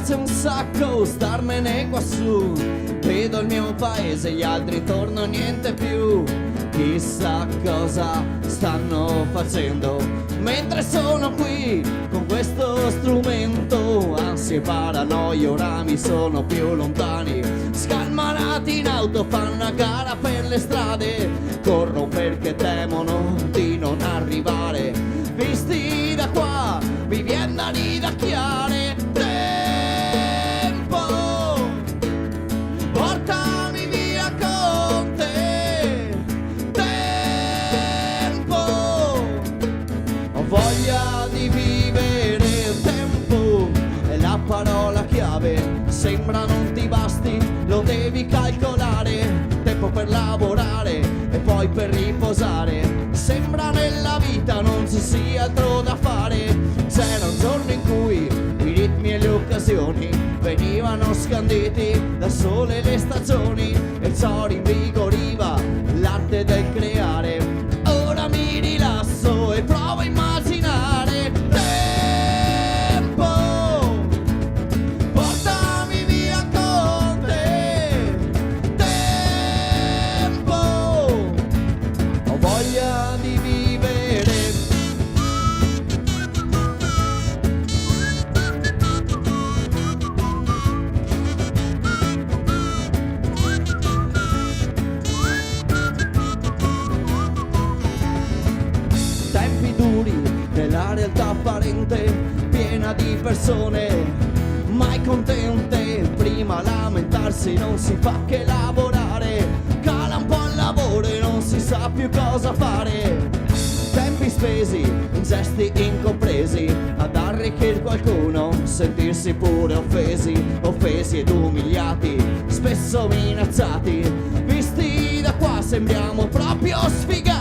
piace un sacco starmene quassù. Vedo il mio paese, gli altri intorno niente più. Chissà cosa stanno facendo mentre sono qui con questo strumento. Ansie e paranoie ora mi sono più lontani. Scalmanati in auto fanno a gara per le strade. Corrono perché temono di non arrivare. Visti da qua mi vien da ridacchiare. Tempo, portami via con te. Tempo, ho voglia di vivere. Tempo è la parola chiave, sembra non ti basti, lo devi calcolare. Tempo per lavorare e poi per riposare. Sembra nella vita non ci sia altro da fare. C'era un giorno in cui i ritmi e le occasioni venivano scanditi dal sole e le stagioni, e ciò rinvigoriva l'arte del creare. Ora mi rilasso e provo a immaginare. Tempo, portami via con te. Tempo, ho voglia di vivere. Tempi duri nella realtà apparente, piena di persone mai contente. Prima lamentarsi non si fa che lavorare. Cala un po' il lavoro e non si sa più cosa fare. Tempi spesi in gesti incompresi ad arricchire qualcuno, sentirsi pure offesi ed umiliati, spesso minacciati. Visti da qua sembriamo proprio sfigati.